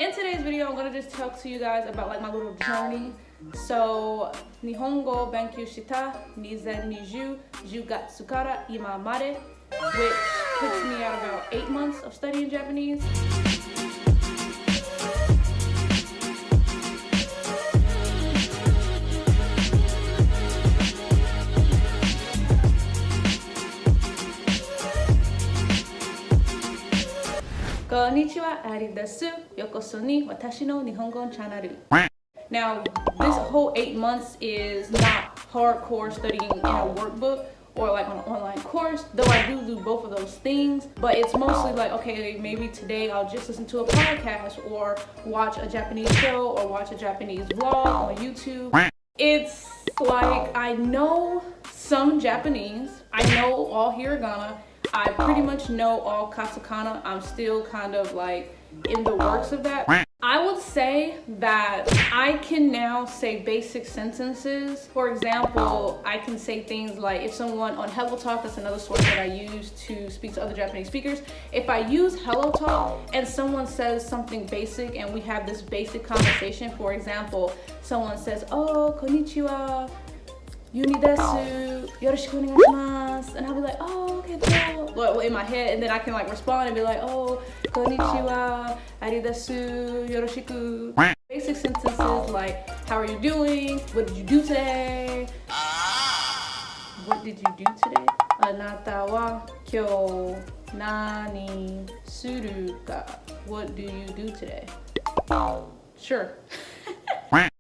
In today's video, I'm gonna just talk to you guys about like my little journey. So, Nihongo Benkyou Shita 2020 10月から今まで, which puts me at about 8 months of studying Japanese. Konnichiwa, Ari desu. Yokoso ni watashi no Nihongo channel. Now, this whole 8 months is not hardcore studying in a workbook or like on an online course, though I do both of those things, but it's mostly like, okay, maybe today I'll just listen to a podcast or watch a Japanese show or watch a Japanese vlog on YouTube. It's like I know some Japanese, I know all hiragana, I pretty much know all katakana. I'm still kind of like in the works of that. I would say that I can now say basic sentences. For example, I can say things like if someone on Hello Talk, that's another source that I use to speak to other Japanese speakers. If I use Hello Talk and someone says something basic and we have this basic conversation, for example, someone says, "Oh, konnichiwa, Yuni desu, yoroshiku onegaishimasu," and I'll be like, "Oh, okay, cool," well, in my head, and then I can like respond and be like, "Oh, konnichiwa, ari desu, yoroshiku." Basic sentences like, "How are you doing? What did you do today? What did you do today? Anata wa kyou nani suru ka? What do you do today?" Sure.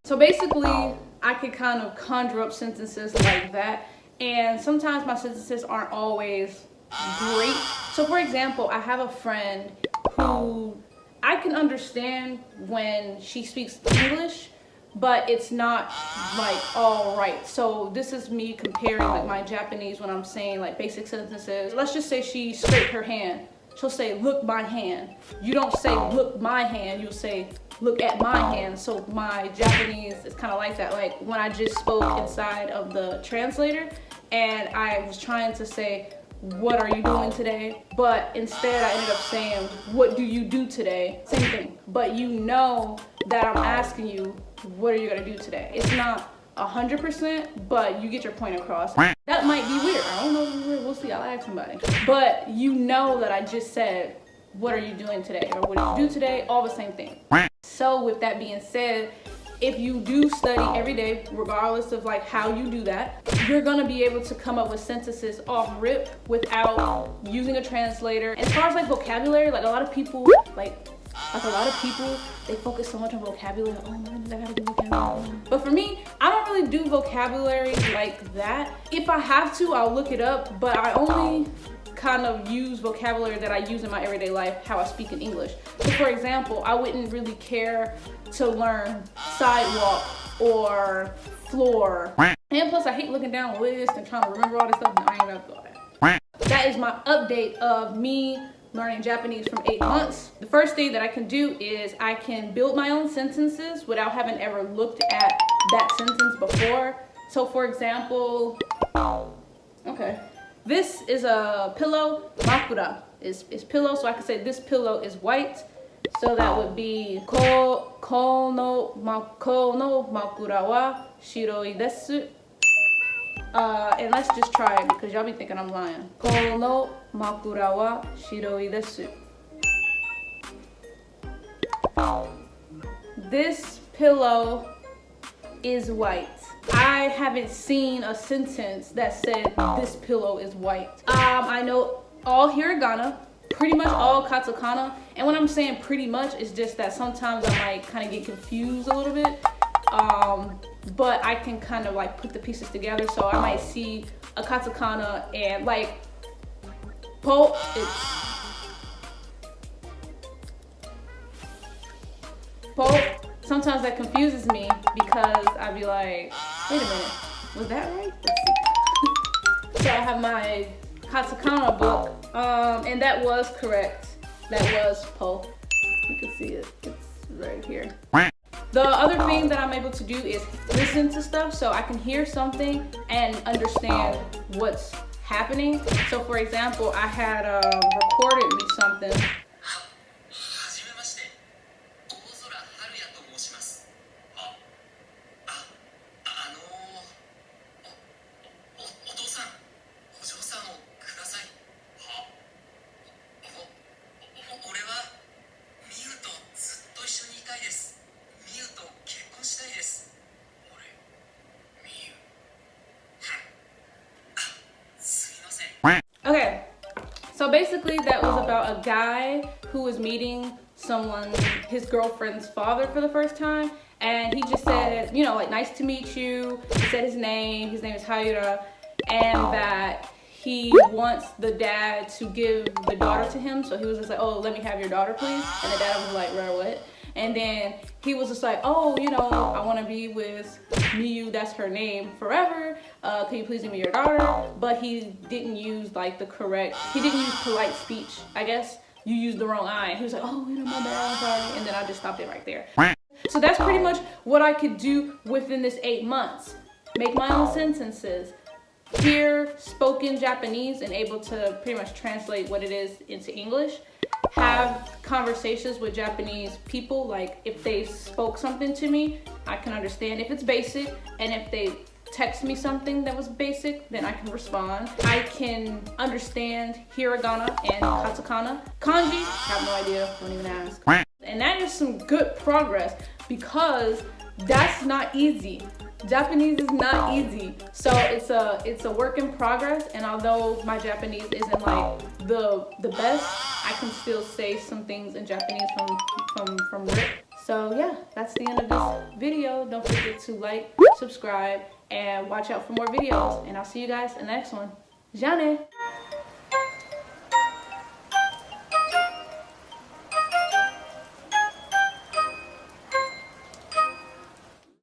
So basically, I can kind of conjure up sentences like that, and sometimes my sentences aren't always great. So for example, I have a friend who I can understand when she speaks English, but it's not like all right. So this is me comparing like my Japanese when I'm saying like basic sentences. Let's just say she scraped her hand. She'll say, "Look my hand." You don't say "look my hand," you'll say "look at my hand." So my Japanese is kind of like that. Like when I just spoke inside of the translator and I was trying to say, "What are you doing today?" But instead I ended up saying, "What do you do today?" Same thing. But you know that I'm asking you, what are you gonna do today? It's not 100%, but you get your point across. That might be weird. I don't know if it's weird. We'll see. I'll ask somebody. But you know that I just said, "What are you doing today?" or "What do you do today?" All the same thing. So with that being said, if you do study every day, regardless of like how you do that, you're gonna be able to come up with sentences off rip without using a translator. And as far as like vocabulary, like a lot of people, they focus so much on vocabulary. Oh my goodness, I gotta do vocabulary. But for me, I don't really do vocabulary like that. If I have to, I'll look it up, but I only kind of use vocabulary that I use in my everyday life, how I speak in English. So for example, I wouldn't really care to learn sidewalk or floor. And plus I hate looking down a list and trying to remember all this stuff. No, I ain't gonna do all that. That is my update of me learning Japanese from 8 months. The first thing that I can do is I can build my own sentences without having ever looked at that sentence before. So for example, okay, this is a pillow. Makura is pillow, so I can say this pillow is white. So that would be ko no makura wa shiroi desu. And let's just try it because y'all be thinking I'm lying. Ko no makura wa shiroi desu. This pillow is white. I haven't seen a sentence that said this pillow is white. I know all hiragana, pretty much all katakana, and when I'm saying pretty much, it's just that sometimes I might kind of get confused a little bit. But I can kind of like put the pieces together, so I might see a katakana and like po, it's po. Sometimes that confuses me because I'd be like, wait a minute, was that right? Let's see. So I have my katakana book, and that was correct. That was po. You can see it, it's right here. The other thing that I'm able to do is listen to stuff, so I can hear something and understand what's happening. So for example, I had recorded me something about a guy who was meeting his girlfriend's father for the first time, and he just said, you know, like, nice to meet you. He said his name is Hira, and that he wants the dad to give the daughter to him. So he was just like, oh, let me have your daughter, please. And the dad was like, right, what? And then he was just like, oh, you know, I want to be with Miyu, that's her name, forever. Can you please give me your daughter? But he didn't use like he didn't use polite speech, I guess. You used the wrong I. He was like, oh, you know, my bad, I'm sorry. And then I just stopped it right there. So that's pretty much what I could do within this 8 months. Make my own sentences. Hear spoken Japanese and able to pretty much translate what it is into English. Have conversations with Japanese people, like if they spoke something to me, I can understand if it's basic, and if they text me something that was basic, then I can respond. I can understand hiragana and katakana. Kanji, have no idea, don't even ask. And that is some good progress, because that's not easy. Japanese is not easy. So it's a work in progress, and although my Japanese isn't like the best, I can still say some things in Japanese from rip. So yeah, that's the end of this video. Don't forget to like, subscribe, and watch out for more videos. And I'll see you guys in the next one. Ja ne!